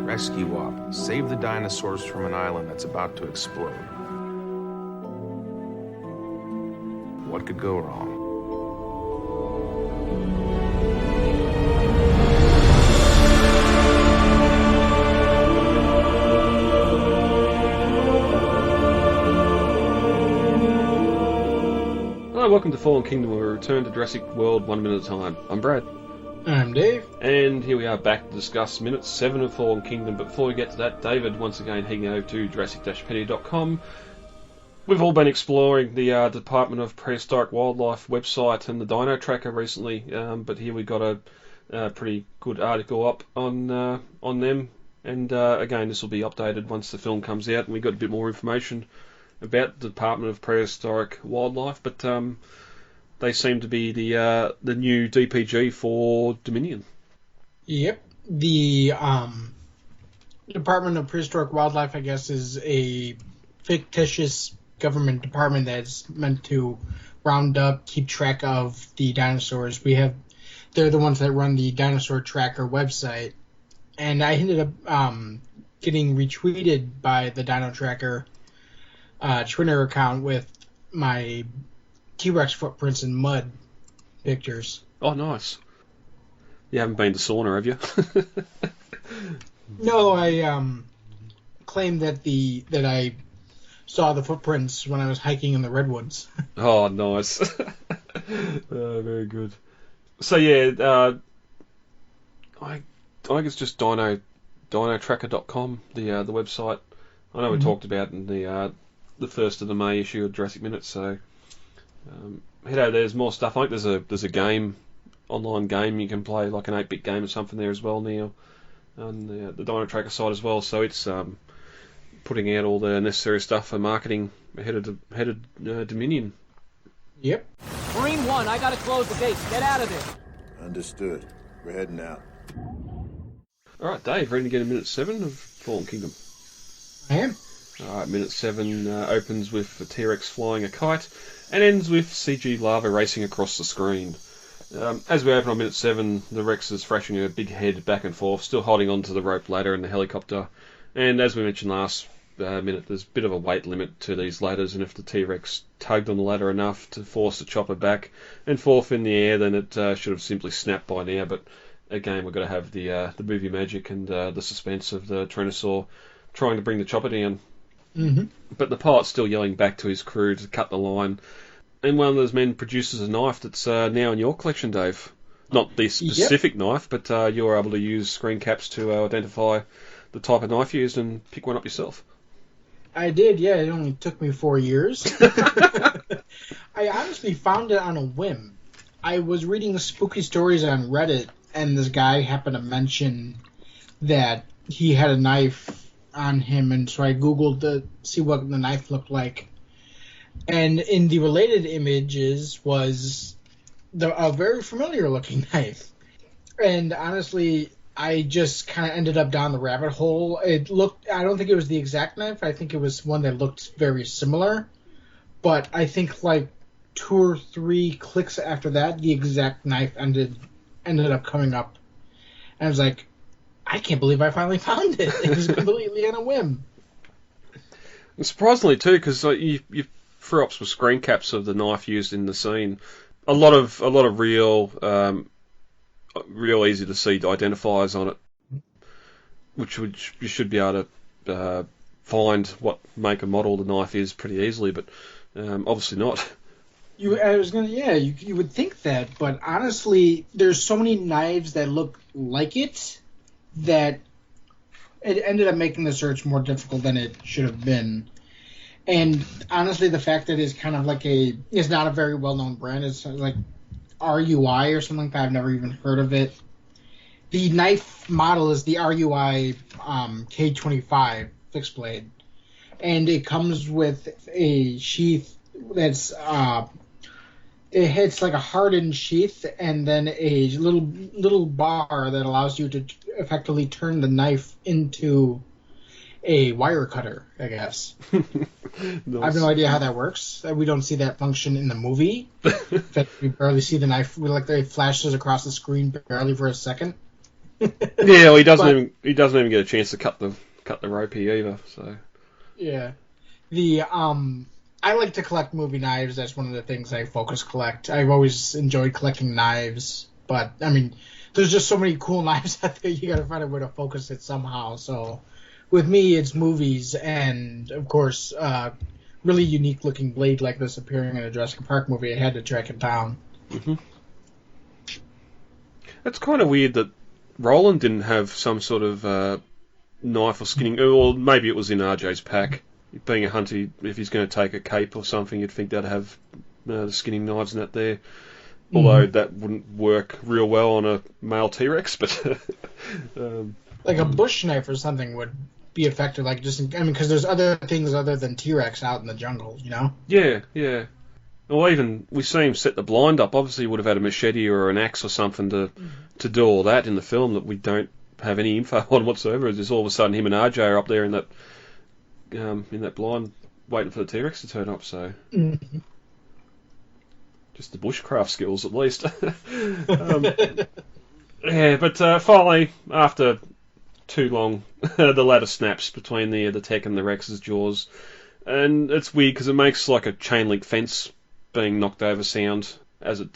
Rescue Wop. Save the dinosaurs from an island that's about to explode. What could go wrong? Hello, welcome to Fallen Kingdom, where we return to Jurassic World 1 minute at a time. I'm Brad. I'm Dave. And here we are back to discuss minute 7 of Fallen Kingdom. But before we get to that, David, once again, heading over to Jurassic-Pedia.com. We've all been exploring the Department of Prehistoric Wildlife website and the Dino Tracker recently, but here we've got a pretty good article up on them. And again, this will be updated once the film comes out and we've got a bit more information about the Department of Prehistoric Wildlife, but they seem to be the new DPG for Dominion. Yep. The Department of Prehistoric Wildlife, I guess, is a fictitious government department that's meant to round up, keep track of the dinosaurs. They're the ones that run the Dinosaur Tracker website, and I ended up getting retweeted by the Dino Tracker Twitter account with my T-Rex footprints in mud pictures. Oh, nice. You haven't been to sauna, have you? No, I claimed that I saw the footprints when I was hiking in the redwoods. Oh, nice. Very good. So yeah, I think it's just dinotracker.com, the website. I know we talked about in the first of the May issue of Jurassic Minutes, so head over there. There's more stuff. I think there's a game, online game you can play, like an 8-bit game or something there as well, Neil, on the Dino Tracker site as well. So it's putting out all the necessary stuff for marketing ahead of Dominion. Yep. Marine 1, I gotta close the gates. Get out of there. Understood. We're heading out. Alright, Dave, ready to get a minute 7 of Fallen Kingdom? I am. Alright, minute 7 opens with a T-Rex flying a kite and ends with CG lava racing across the screen. As we open on minute 7, the Rex is thrashing her big head back and forth, still holding onto the rope ladder and the helicopter. And as we mentioned last minute, there's a bit of a weight limit to these ladders, and if the T-Rex tugged on the ladder enough to force the chopper back and forth in the air, then it should have simply snapped by now. But again, we've got to have the movie magic and the suspense of the Tyrannosaur trying to bring the chopper down. Mm-hmm. But the pilot's still yelling back to his crew to cut the line. And one of those men produces a knife that's now in your collection, Dave. Not the specific knife, but you were able to use screen caps to identify the type of knife used and pick one up yourself. I did, yeah. It only took me 4 years. I honestly found it on a whim. I was reading spooky stories on Reddit, and this guy happened to mention that he had a knife on him, and so I Googled to see what the knife looked like. And in the related images was a very familiar looking knife. And honestly, I just kind of ended up down the rabbit hole. I don't think it was the exact knife. I think it was one that looked very similar. But I think like 2 or 3 clicks after that, the exact knife ended up coming up. And I was like, I can't believe I finally found it. It was completely on a whim. And surprisingly too, because you threw up some screen caps of the knife used in the scene. A lot of real easy to see identifiers on it, which you should be able to find what make and model the knife is pretty easily, but obviously not. You would think that, but honestly, there's so many knives that look like it that it ended up making the search more difficult than it should have been. And honestly, the fact that it's kind of like it's not a very well-known brand. It's like RUI or something like that. I've never even heard of it. The knife model is the RUI K25 fixed blade, and it comes with a sheath that's it's like a hardened sheath, and then a little bar that allows you to effectively turn the knife into a wire cutter, I guess. Nice. I have no idea how that works. We don't see that function in the movie. In fact, we barely see the knife. They flashes across the screen barely for a second. Yeah, well, he doesn't even get a chance to cut the rope here either. So yeah, I like to collect movie knives. That's one of the things I collect. I've always enjoyed collecting knives, but I mean, there's just so many cool knives out there. You got to find a way to focus it somehow. So, with me, it's movies, and of course, really unique looking blade like this appearing in a Jurassic Park movie. I had to track it down. Mm-hmm. It's kind of weird that Roland didn't have some sort of knife or skinning, or maybe it was in RJ's pack. Being a hunter, if he's going to take a cape or something, you'd think they'd have the skinning knives and that there. Although that wouldn't work real well on a male T-Rex, but like a bush knife or something would be effective. Like because there's other things other than T-Rex out in the jungle, you know? Yeah, yeah. Or even we see him set the blind up. Obviously, he would have had a machete or an axe or something to do all that in the film that we don't have any info on whatsoever. It's just all of a sudden him and RJ are up there in that blind waiting for the T-Rex to turn up. So just the bushcraft skills at least. Yeah, but finally, after too long, the ladder snaps between the tech and the Rex's jaws, and it's weird because it makes like a chain link fence being knocked over sound as it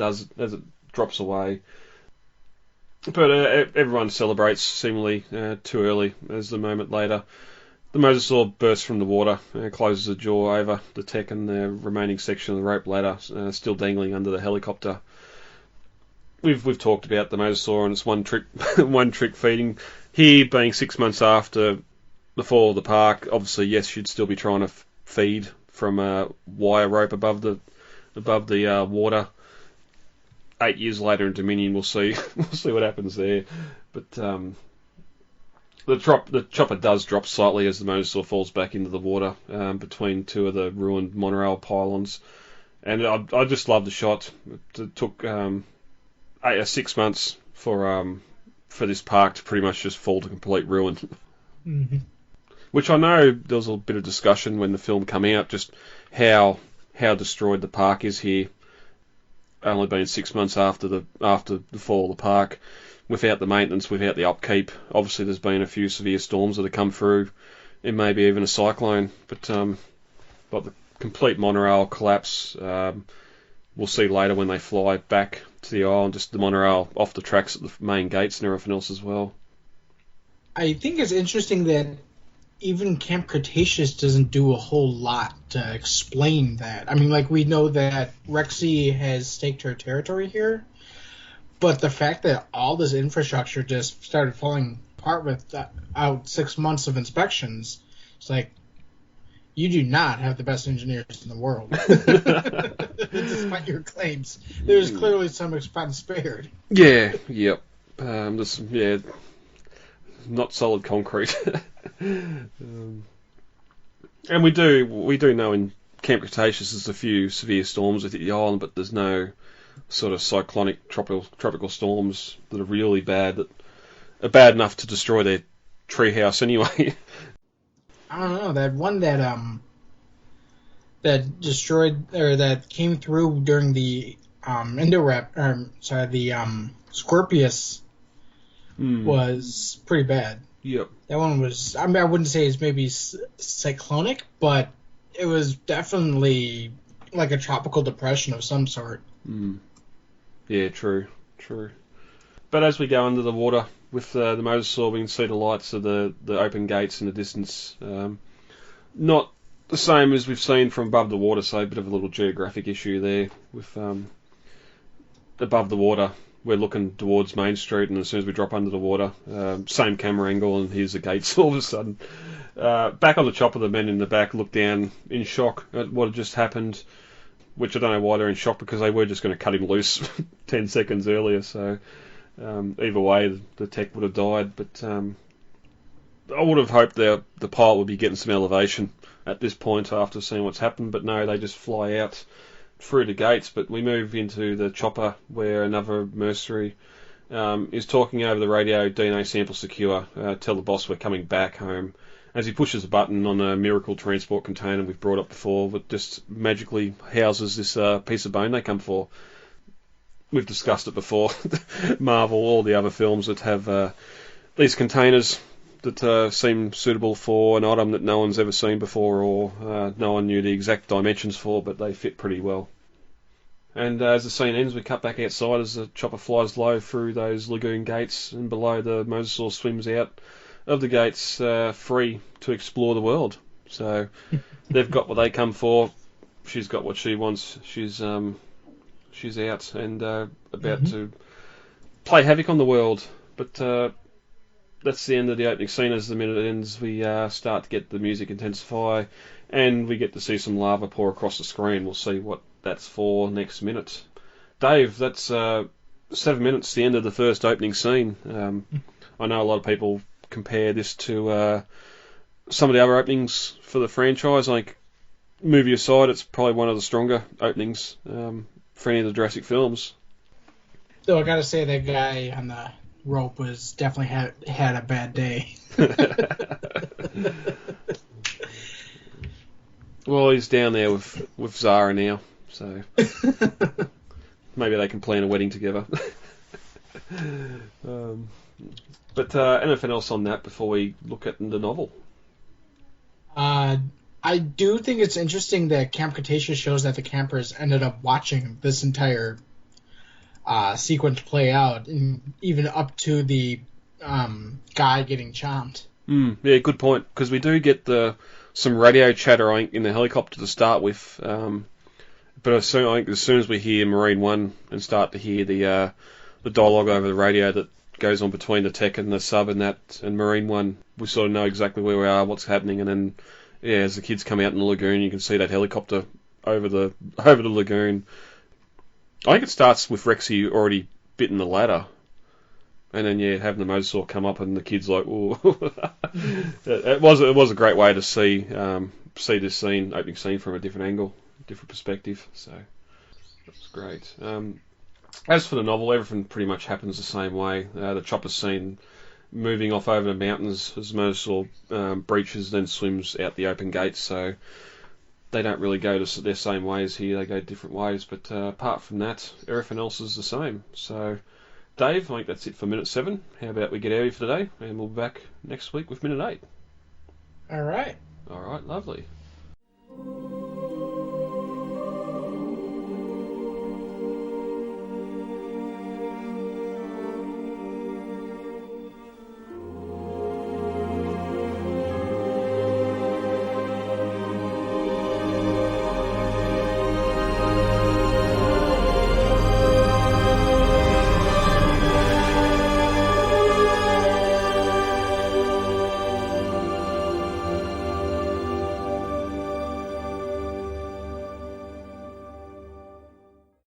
drops away. But everyone celebrates seemingly too early, as the moment later the mosasaur bursts from the water, closes the jaw over the tech and the remaining section of the rope ladder, still dangling under the helicopter. We've talked about the mosasaur and its one trick feeding. Here, being 6 months after the fall of the park, obviously yes, you'd still be trying to feed from a wire rope above the water. 8 years later in Dominion, we'll see what happens there. But the chopper does drop slightly as the mosasaur falls back into the water between two of the ruined monorail pylons, and I just love the shot. It took 6 months for this park to pretty much just fall to complete ruin. Mm-hmm. Which I know there was a bit of discussion when the film came out, just how destroyed the park is here. Only been 6 months after the fall of the park, without the maintenance, without the upkeep. Obviously, there's been a few severe storms that have come through, and maybe even a cyclone. But the complete monorail collapse, we'll see later when they fly back to the island, just the monorail off the tracks at the main gates and everything else as well. I think it's interesting that even Camp Cretaceous doesn't do a whole lot to explain that. I mean, like, we know that Rexy has staked her territory here, but the fact that all this infrastructure just started falling apart without 6 months of inspections, it's like, you do not have the best engineers in the world. Despite your claims. There's clearly some expense spared. Yeah, yep. Not solid concrete. And we do know in Camp Cretaceous there's a few severe storms within the island, but there's no sort of cyclonic tropical storms that are really bad, that are bad enough to destroy their treehouse anyway. I don't know, that one that destroyed, or that came through during the Scorpius was pretty bad. Yep. That one was, I mean, I wouldn't say it's maybe cyclonic, but it was definitely like a tropical depression of some sort. Yeah, true. But as we go under the water with the mosasaur, we can see the lights of the open gates in the distance. Not the same as we've seen from above the water, so a bit of a little geographic issue there. With above the water, we're looking towards Main Street, and as soon as we drop under the water, same camera angle, and here's the gates all of a sudden. Back on the chopper, the men in the back look down in shock at what had just happened, which I don't know why they're in shock, because they were just going to cut him loose 10 seconds earlier, so either way, the tech would have died. But I would have hoped the pilot would be getting some elevation at this point after seeing what's happened, but no, they just fly out through the gates. But we move into the chopper where another mercenary is talking over the radio, DNA sample secure, tell the boss we're coming back home, as he pushes a button on a miracle transport container we've brought up before that just magically houses this piece of bone they come for. We've discussed it before. Marvel, all the other films that have these containers that seem suitable for an item that no one's ever seen before, or no one knew the exact dimensions for, but they fit pretty well. And as the scene ends, we cut back outside as the chopper flies low through those lagoon gates, and below the mosasaur swims out of the gates free to explore the world. So they've got what they come for. She's got what she wants. She's out and about to play havoc on the world. But that's the end of the opening scene. As the minute ends, we start to get the music intensify, and we get to see some lava pour across the screen. We'll see what that's for next minute. Dave, that's 7 minutes, the end of the first opening scene. I know a lot of people compare this to some of the other openings for the franchise. Like, movie aside, it's probably one of the stronger openings for any of the Jurassic films. Though I gotta say, that guy on the rope was definitely had a bad day. Well, he's down there with Zara now, so maybe they can plan a wedding together. But anything else on that before we look at the novel? I do think it's interesting that Camp Cretaceous shows that the campers ended up watching this entire sequence play out, and even up to the guy getting chomped. Yeah, good point, because we do get some radio chatter, I think, in the helicopter to start with, but I think as soon as we hear Marine 1 and start to hear the dialogue over the radio that goes on between the tech and the sub and Marine 1, we sort of know exactly where we are, what's happening, and then as the kids come out in the lagoon, you can see that helicopter over the lagoon. I think it starts with Rexy already bitten the ladder, and then having the mosasaur come up and the kids like, ooh. it was a great way to see this opening scene from a different angle, different perspective. So that's great. As for the novel, everything pretty much happens the same way. The chopper scene moving off over the mountains as mosasaur breaches, then swims out the open gates. So they don't really go their same ways here. They go different ways. But apart from that, everything else is the same. So, Dave, I think that's it for minute 7. How about we get out of here for today, and we'll be back next week with minute 8. All right. All right, lovely.